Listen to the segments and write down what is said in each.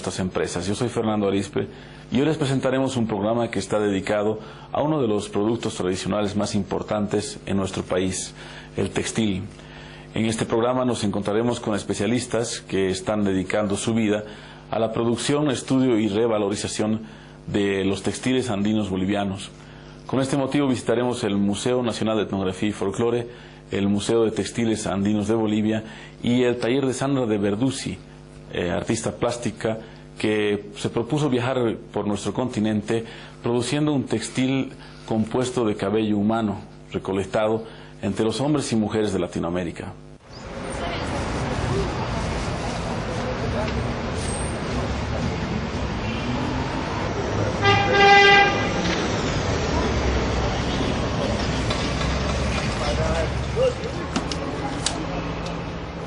nuestras empresas. Yo soy Fernando Arispe y hoy les presentaremos un programa que está dedicado a uno de los productos tradicionales más importantes en nuestro país, el textil. En este programa nos encontraremos con especialistas que están dedicando su vida a la producción, estudio y revalorización de los textiles andinos bolivianos. Con este motivo visitaremos el Museo Nacional de Etnografía y Folclore, el Museo de Textiles Andinos de Bolivia y el taller de Sandra de Verduzzi, artista plástica que se propuso viajar por nuestro continente produciendo un textil compuesto de cabello humano recolectado entre los hombres y mujeres de Latinoamérica.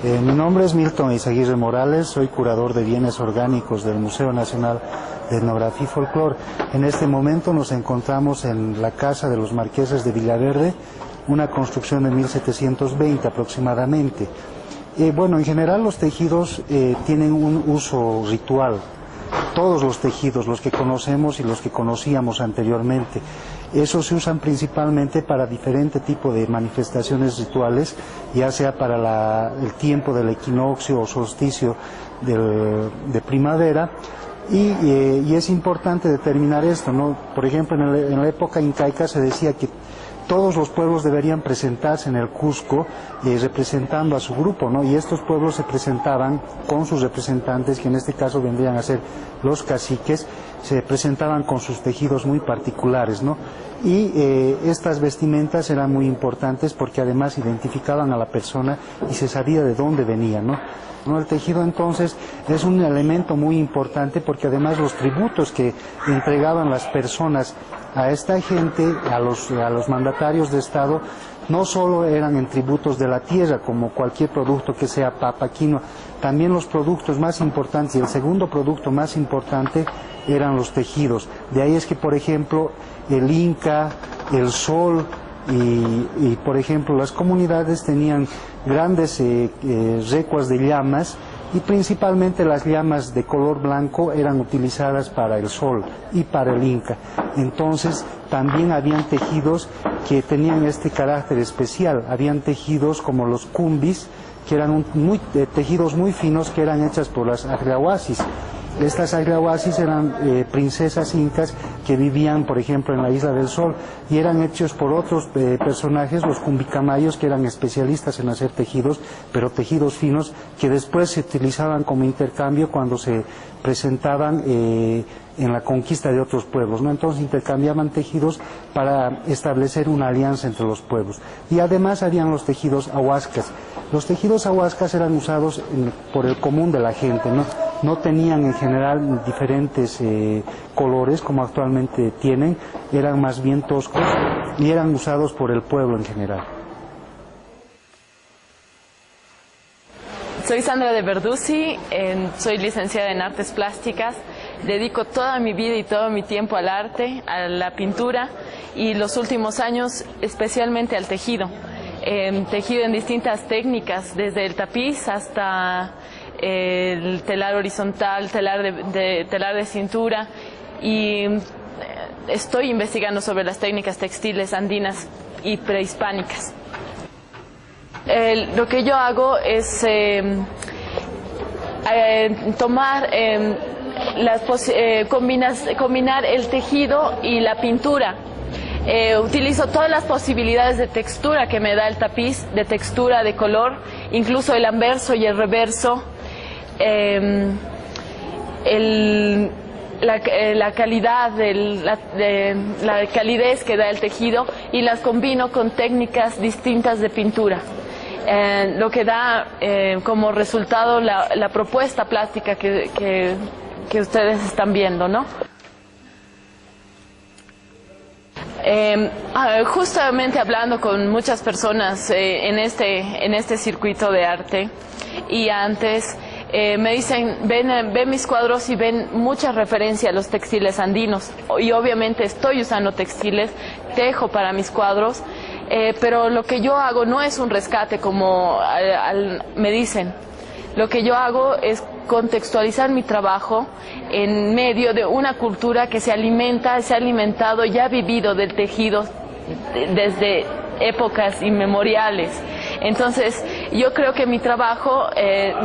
Mi nombre es Milton Eizaguirre Morales, soy curador de bienes orgánicos del Museo Nacional de Etnografía y Folclore. En este momento nos encontramos en la Casa de los Marqueses de Villaverde, una construcción de 1720 aproximadamente. Bueno, en general los tejidos tienen un uso ritual. Todos los tejidos, los que conocemos y los que conocíamos anteriormente, esos se usan principalmente para diferente tipo de manifestaciones rituales, ya sea para el tiempo del equinoccio o solsticio de primavera, y es importante determinar esto, ¿no? Por ejemplo, en la época incaica se decía que todos los pueblos deberían presentarse en el Cusco representando a su grupo, ¿no? Y estos pueblos se presentaban con sus representantes, que en este caso vendrían a ser los caciques, se presentaban con sus tejidos muy particulares, ¿no? Y estas vestimentas eran muy importantes porque además identificaban a la persona y se sabía de dónde venía, ¿no? El tejido entonces es un elemento muy importante porque además los tributos que entregaban las personas a esta gente, a los mandatarios de Estado, no solo eran en tributos de la tierra, como cualquier producto que sea papa, quinoa, también los productos más importantes, y el segundo producto más importante eran los tejidos. De ahí es que, por ejemplo, el Inca, el Sol y por ejemplo, las comunidades tenían grandes recuas de llamas, y principalmente las llamas de color blanco eran utilizadas para el Sol y para el Inca. Entonces también habían tejidos que tenían este carácter especial. Habían tejidos como los cumbis, que eran tejidos muy finos, que eran hechas por las agriahuasis. Estas agriahuasis eran princesas incas que vivían, por ejemplo, en la Isla del Sol, y eran hechos por otros personajes, los cumbicamayos, que eran especialistas en hacer tejidos, pero tejidos finos, que después se utilizaban como intercambio cuando se presentaban en la conquista de otros pueblos, ¿no? Entonces intercambiaban tejidos para establecer una alianza entre los pueblos. Y además habían los tejidos ahuascas. Los tejidos ahuascas eran usados por el común de la gente, ¿no? No tenían en general diferentes colores como actualmente tienen, eran más bien toscos y eran usados por el pueblo en general. Soy Sandra de Verduzzi, soy licenciada en Artes Plásticas, dedico toda mi vida y todo mi tiempo al arte, a la pintura y los últimos años especialmente al tejido. Tejido en distintas técnicas, desde el tapiz hasta el telar horizontal, telar de cintura, y estoy investigando sobre las técnicas textiles andinas y prehispánicas. Lo que yo hago es combinar el tejido y la pintura. Utilizo todas las posibilidades de textura que me da el tapiz, de textura, de color, incluso el anverso y el reverso, la calidad, la calidez que da el tejido, y las combino con técnicas distintas de pintura. Lo que da como resultado la propuesta plástica que ustedes están viendo, ¿no? Justamente hablando con muchas personas en este circuito de arte y antes, me dicen, ven mis cuadros y ven mucha referencia a los textiles andinos, y obviamente estoy usando textiles, tejo para mis cuadros, pero lo que yo hago no es un rescate como me dicen. Lo que yo hago es contextualizar mi trabajo en medio de una cultura que se ha alimentado y ha vivido del tejido desde épocas inmemoriales. Entonces, yo creo que mi trabajo,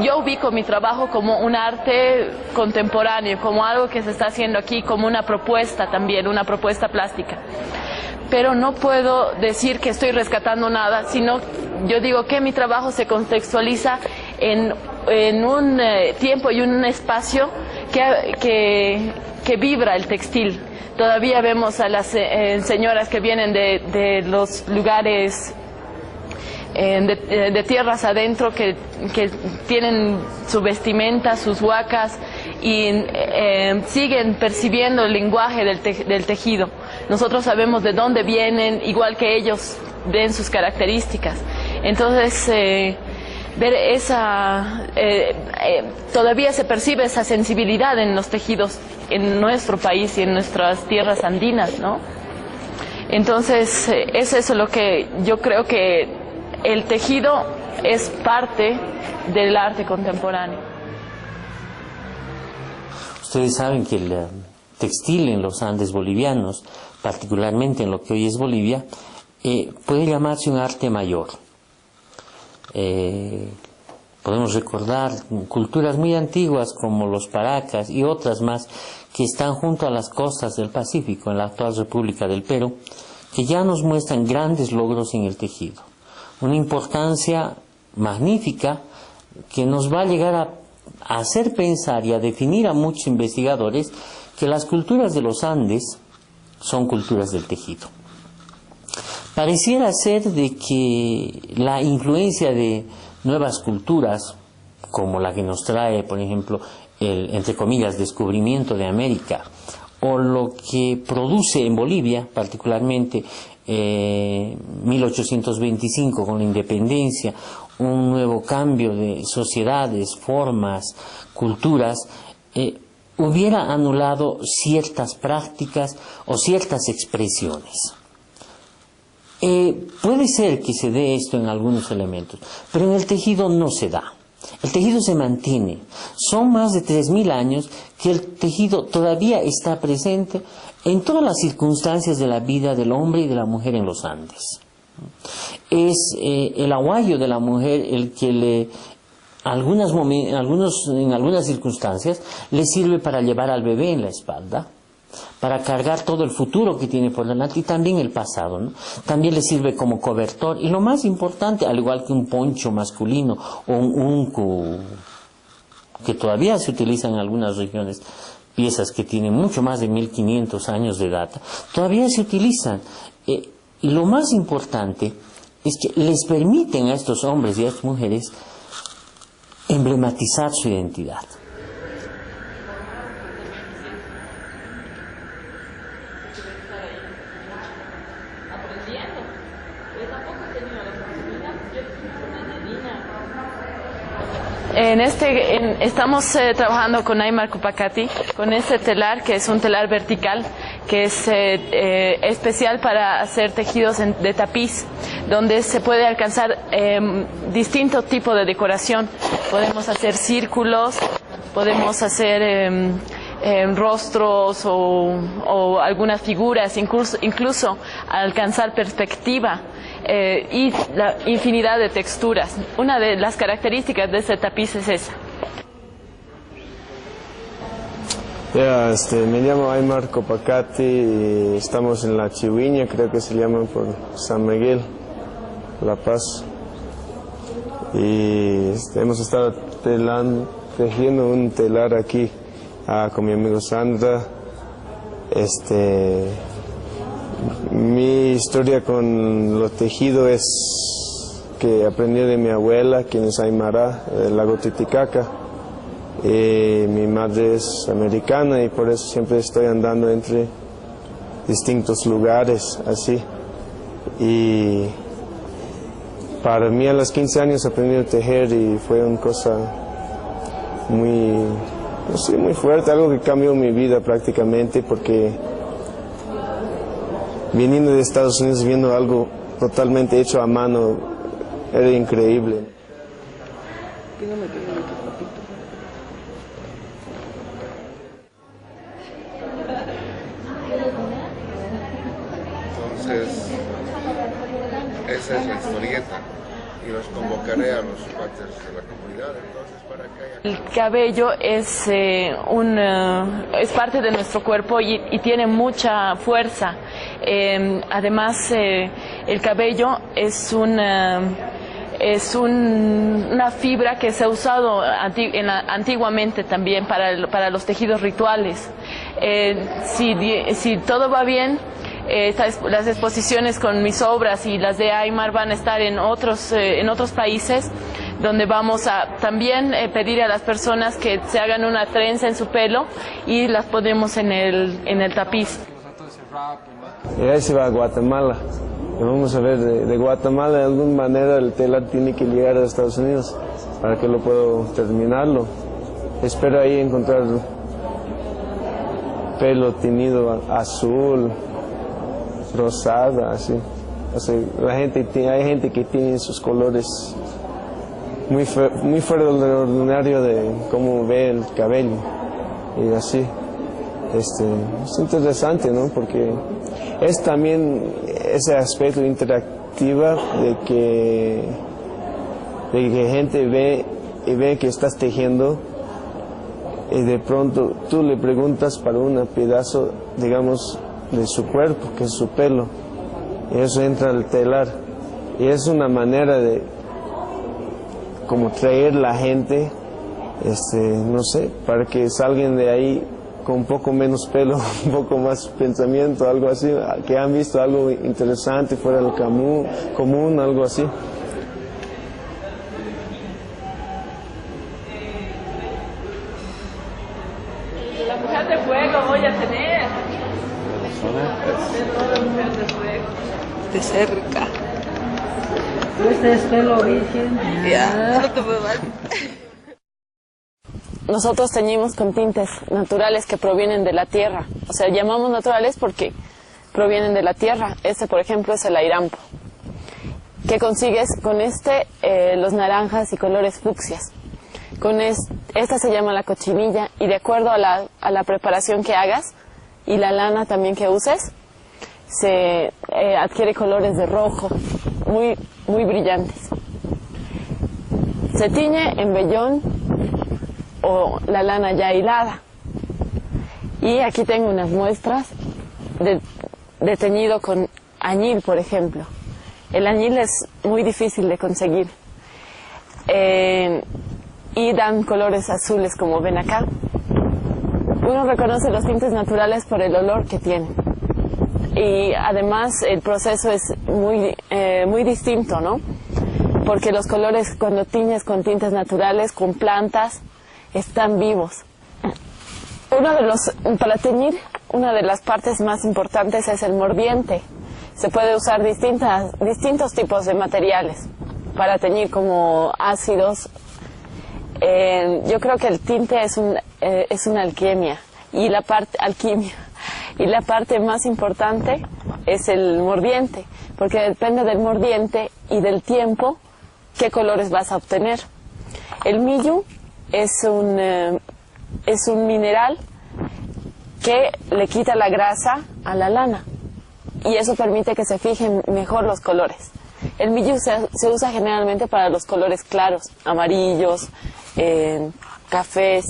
yo ubico mi trabajo como un arte contemporáneo, como algo que se está haciendo aquí, como una propuesta también, una propuesta plástica. Pero no puedo decir que estoy rescatando nada, sino yo digo que mi trabajo se contextualiza en un tiempo y un espacio que vibra el textil. Todavía vemos a las señoras que vienen de los lugares de tierras adentro que tienen su vestimenta, sus huacas y siguen percibiendo el lenguaje del tejido. Nosotros sabemos de dónde vienen, igual que ellos ven sus características. Entonces, ver todavía se percibe esa sensibilidad en los tejidos en nuestro país y en nuestras tierras andinas, ¿no? Entonces, es eso lo que yo creo que el tejido es parte del arte contemporáneo. Ustedes saben que el textil en los Andes bolivianos, particularmente en lo que hoy es Bolivia, puede llamarse un arte mayor. Podemos recordar culturas muy antiguas como los Paracas y otras más que están junto a las costas del Pacífico, en la actual República del Perú, que ya nos muestran grandes logros en el tejido. Una importancia magnífica que nos va a llegar a hacer pensar y a definir a muchos investigadores que las culturas de los Andes son culturas del tejido. Pareciera ser de que la influencia de nuevas culturas, como la que nos trae, por ejemplo, el, entre comillas, descubrimiento de América, o lo que produce en Bolivia, particularmente 1825 con la independencia, un nuevo cambio de sociedades, formas, culturas, hubiera anulado ciertas prácticas o ciertas expresiones. Puede ser que se dé esto en algunos elementos, pero en el tejido no se da. El tejido se mantiene. Son más de 3000 años que el tejido todavía está presente en todas las circunstancias de la vida del hombre y de la mujer en los Andes. Es el aguayo de la mujer el que en algunas circunstancias le sirve para llevar al bebé en la espalda, para cargar todo el futuro que tiene por delante y también el pasado, ¿no? También le sirve como cobertor y lo más importante, al igual que un poncho masculino o un uncu, que todavía se utiliza en algunas regiones, piezas que tienen mucho más de 1500 años de data, todavía se utilizan. Y lo más importante es que les permiten a estos hombres y a estas mujeres emblematizar su identidad. Estamos trabajando con Aymar Cupacati, con este telar que es un telar vertical, que es especial para hacer tejidos de tapiz, donde se puede alcanzar distintos tipos de decoración. Podemos hacer círculos, podemos hacer rostros o algunas figuras, incluso alcanzar perspectiva. Y la infinidad de texturas. Una de las características de este tapiz es esa. Me llamo Aymar Cupacati y estamos en la Chihuiña, creo que se llama por San Miguel, La Paz. Y hemos estado tejiendo un telar aquí con mi amigo Sandra. Mi historia con lo tejido es que aprendí de mi abuela, quien es aymara, del lago Titicaca. Mi madre es americana y por eso siempre estoy andando entre distintos lugares, así. Y para mí a los 15 años aprendí a tejer y fue una cosa muy fuerte, algo que cambió mi vida prácticamente, porque viniendo de Estados Unidos, viendo algo totalmente hecho a mano, era increíble. esa es la historieta. Y los convocaré a los cuates de la comunidad, entonces, para que haya... El cabello es parte de nuestro cuerpo y tiene mucha fuerza. Además, el cabello es una fibra que se ha usado antiguamente también para los tejidos rituales. Si todo va bien, las exposiciones con mis obras y las de Aymar van a estar en otros países, donde vamos a también pedir a las personas que se hagan una trenza en su pelo y las ponemos en el tapiz. Y ahí se va a Guatemala. Y vamos a ver, de Guatemala de alguna manera el telar tiene que llegar a Estados Unidos para que lo pueda terminarlo. Espero ahí encontrar pelo teñido azul, rosada, así. O sea, hay gente que tiene sus colores muy fuera del ordinario de cómo ve el cabello. Y así. Es interesante, ¿no? Porque es también ese aspecto interactivo de que gente ve que estás tejiendo y de pronto tú le preguntas para un pedazo, digamos, de su cuerpo, que es su pelo, y eso entra al telar. Y es una manera de como traer la gente, no sé, para que salgan de ahí con un poco menos pelo, un poco más pensamiento, algo así, que han visto algo interesante fuera del común, algo así. La mujer de fuego voy a tener. De cerca. Este es pelo virgen. Ya, no te puedo dar. Nosotros teñimos con tintes naturales que provienen de la tierra. O sea, llamamos naturales porque provienen de la tierra. Por ejemplo, es el airampo. ¿Qué consigues? Con los naranjas y colores fucsias. Esta se llama la cochinilla, y de acuerdo a la preparación que hagas y la lana también que uses, se adquiere colores de rojo, muy, muy brillantes. Se tiñe en vellón o la lana ya hilada. Y aquí tengo unas muestras de teñido con añil, por ejemplo. El añil es muy difícil de conseguir. Y dan colores azules, como ven acá. Uno reconoce los tintes naturales por el olor que tienen. Y además el proceso es muy distinto, ¿no? Porque los colores, cuando tiñes con tintes naturales, con plantas, están vivos. Para teñir, una de las partes más importantes es el mordiente. Se puede usar distintos tipos de materiales para teñir, como ácidos. Yo creo que el tinte es una alquimia, y la parte más importante es el mordiente, porque depende del mordiente y del tiempo qué colores vas a obtener. El millu es un mineral que le quita la grasa a la lana, y eso permite que se fijen mejor los colores. El millu se usa generalmente para los colores claros, amarillos, cafés,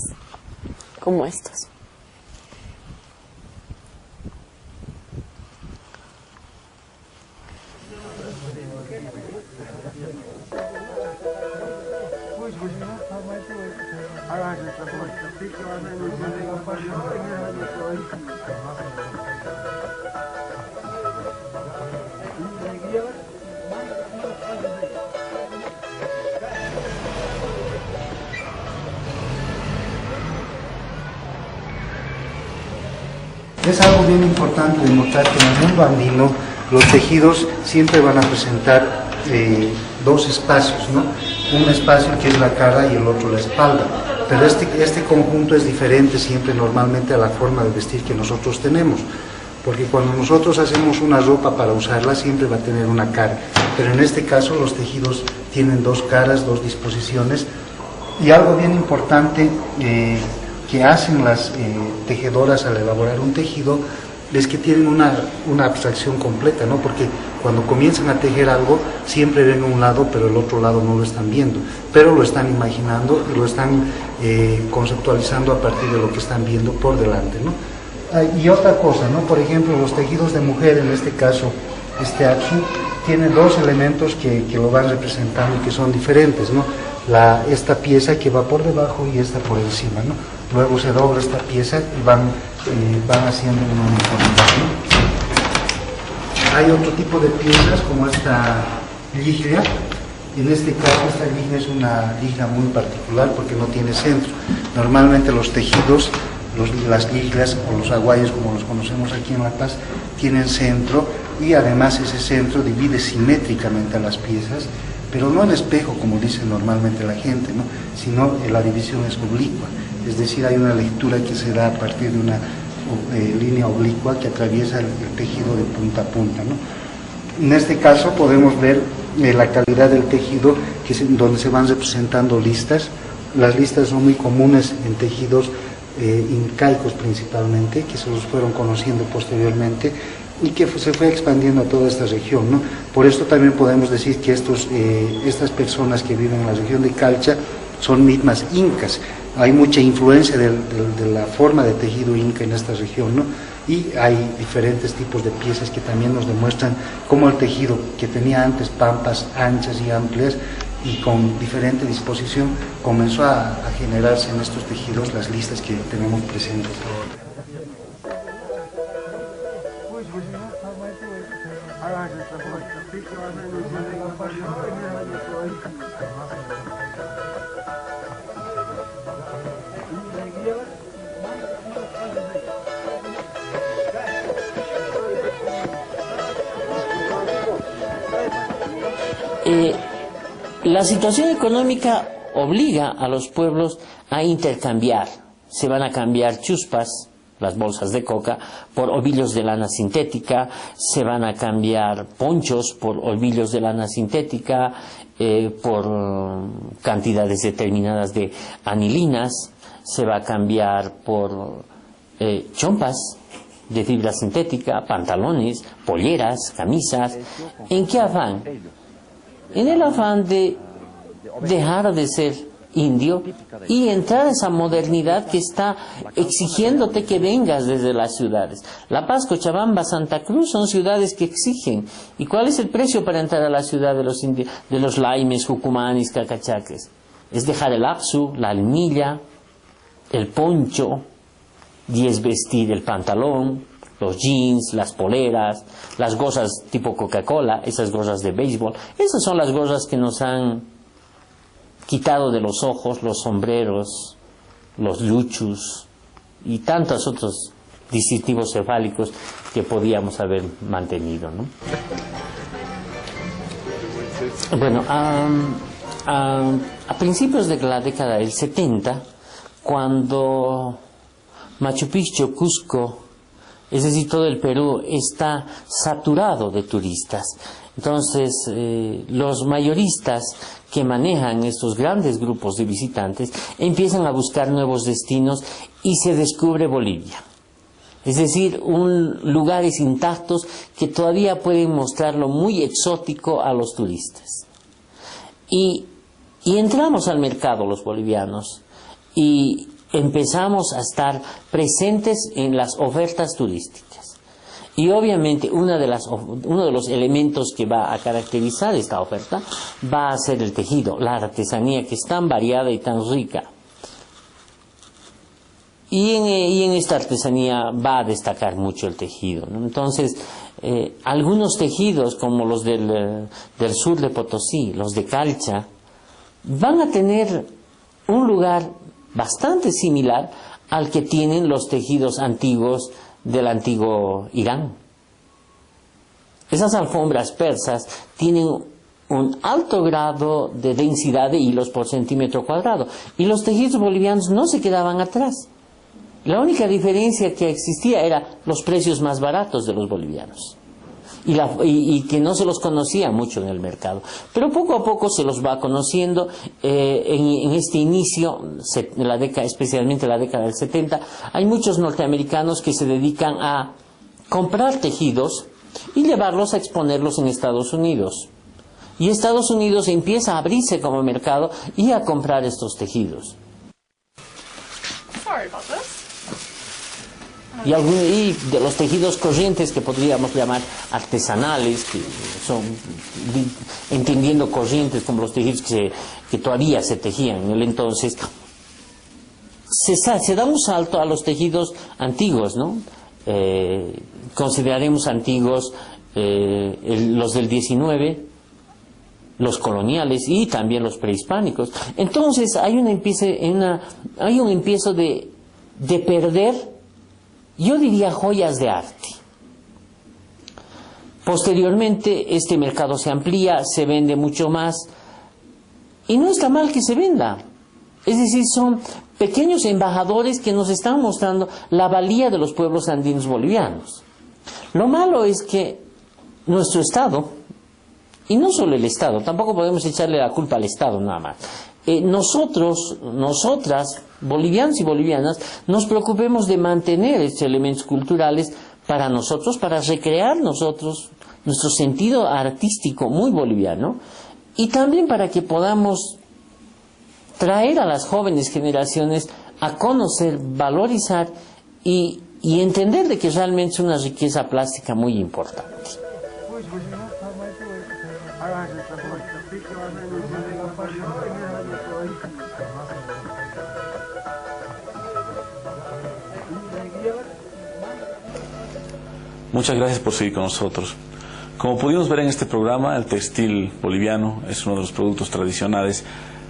como estos. Es algo bien importante demostrar que en el mundo andino los tejidos siempre van a presentar dos espacios, ¿no? Un espacio que es la cara y el otro la espalda, pero este conjunto es diferente siempre normalmente a la forma de vestir que nosotros tenemos, porque cuando nosotros hacemos una ropa para usarla siempre va a tener una cara, pero en este caso los tejidos tienen dos caras, dos disposiciones. Y algo bien importante que hacen las tejedoras al elaborar un tejido es que tienen una abstracción completa, ¿no? Porque cuando comienzan a tejer algo, siempre ven un lado, pero el otro lado no lo están viendo, pero lo están imaginando y lo están conceptualizando a partir de lo que están viendo por delante, ¿no? Y otra cosa, ¿no? Por ejemplo, los tejidos de mujer, en este caso, este Atsu, tiene dos elementos que lo van representando y que son diferentes, ¿no? Esta pieza que va por debajo y esta por encima, ¿no? Luego se dobla esta pieza y van haciendo una uniformidad, ¿no? Hay otro tipo de piezas como esta liglia. En este caso esta liglia es una liglia muy particular porque no tiene centro. Normalmente los tejidos, las liglias o los aguayos como los conocemos aquí en La Paz, tienen centro y además ese centro divide simétricamente a las piezas, pero no en espejo como dice normalmente la gente, ¿no? Sino la división es oblicua, es decir, hay una lectura que se da a partir de una línea oblicua que atraviesa el tejido de punta a punta, ¿no? En este caso podemos ver la calidad del tejido donde se van representando listas. Las listas son muy comunes en tejidos incaicos principalmente, que se los fueron conociendo posteriormente y que se fue expandiendo a toda esta región, ¿no? Por esto también podemos decir que estas personas que viven en la región de Calcha son mismas incas. Hay mucha influencia de la forma de tejido inca en esta región, ¿no? Y hay diferentes tipos de piezas que también nos demuestran cómo el tejido que tenía antes pampas anchas y amplias y con diferente disposición comenzó a generarse en estos tejidos las listas que tenemos presentes. La situación económica obliga a los pueblos a intercambiar. Se van a cambiar chuspas, las bolsas de coca, por ovillos de lana sintética, se van a cambiar ponchos por ovillos de lana sintética, por cantidades determinadas de anilinas, se va a cambiar por chompas de fibra sintética, pantalones, polleras, camisas. ¿En qué afán? En el afán de dejar de ser indio y entrar a esa modernidad que está exigiéndote que vengas desde las ciudades. La Paz, Cochabamba, Santa Cruz son ciudades que exigen. ¿Y cuál es el precio para entrar a la ciudad de los laimes, jucumanis, cacachaques? Es dejar el apsu, la almilla, el poncho, y es vestir el pantalón, los jeans, las poleras, las gorras tipo Coca-Cola, esas gorras de béisbol. Esas son las gorras que nos han quitado de los ojos los sombreros, los luchus y tantos otros distintivos cefálicos que podíamos haber mantenido, ¿no? Bueno, a principios de la década del 70, cuando Machu Picchu, Cusco, es decir, todo el Perú está saturado de turistas. Entonces, los mayoristas que manejan estos grandes grupos de visitantes empiezan a buscar nuevos destinos y se descubre Bolivia. Es decir, lugares intactos que todavía pueden mostrarlo muy exótico a los turistas. Y entramos al mercado los bolivianos y empezamos a estar presentes en las ofertas turísticas. Y obviamente uno de los elementos que va a caracterizar esta oferta va a ser el tejido, la artesanía que es tan variada y tan rica. Y en esta artesanía va a destacar mucho el tejido, ¿no? Entonces, algunos tejidos como los del sur de Potosí, los de Calcha, van a tener un lugar bastante similar al que tienen los tejidos antiguos del antiguo Irán. Esas alfombras persas tienen un alto grado de densidad de hilos por centímetro cuadrado y los tejidos bolivianos no se quedaban atrás. La única diferencia que existía era los precios más baratos de los bolivianos y que no se los conocía mucho en el mercado, pero poco a poco se los va conociendo. En este inicio, especialmente en la década del 70, hay muchos norteamericanos que se dedican a comprar tejidos y llevarlos a exponerlos en Estados Unidos. Y Estados Unidos empieza a abrirse como mercado y a comprar estos tejidos. Y de los tejidos corrientes que podríamos llamar artesanales, que son, entendiendo corrientes como los tejidos que todavía se tejían en el entonces, se da un salto a los tejidos antiguos, ¿no? Consideraremos antiguos los del 19, los coloniales y también los prehispánicos. Entonces hay un empiezo de perder, yo diría, joyas de arte. Posteriormente este mercado se amplía, se vende mucho más y no está mal que se venda. Es decir, son pequeños embajadores que nos están mostrando la valía de los pueblos andinos bolivianos. Lo malo es que nuestro Estado, y no solo el Estado, tampoco podemos echarle la culpa al Estado nada más, nosotras, bolivianos y bolivianas, nos preocupemos de mantener estos elementos culturales para nosotros, para recrear nosotros nuestro sentido artístico muy boliviano, y también para que podamos traer a las jóvenes generaciones a conocer, valorizar y entender de que realmente es una riqueza plástica muy importante. Muchas gracias por seguir con nosotros. Como pudimos ver en este programa, el textil boliviano es uno de los productos tradicionales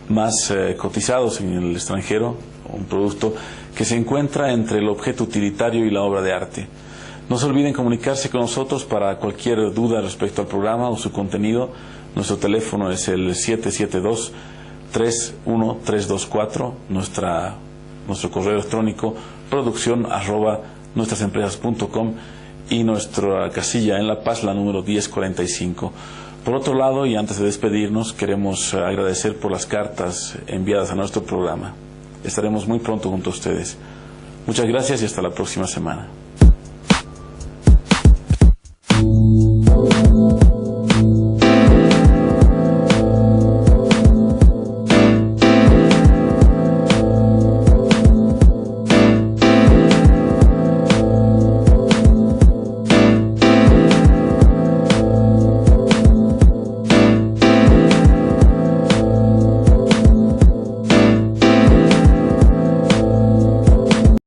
más cotizados en el extranjero, un producto que se encuentra entre el objeto utilitario y la obra de arte. No se olviden comunicarse con nosotros para cualquier duda respecto al programa o su contenido. Nuestro teléfono es el 772-31324, nuestro correo electrónico producción@nuestrasempresas.com y nuestra casilla en La Paz, la número 1045. Por otro lado, y antes de despedirnos, queremos agradecer por las cartas enviadas a nuestro programa. Estaremos muy pronto junto a ustedes. Muchas gracias y hasta la próxima semana.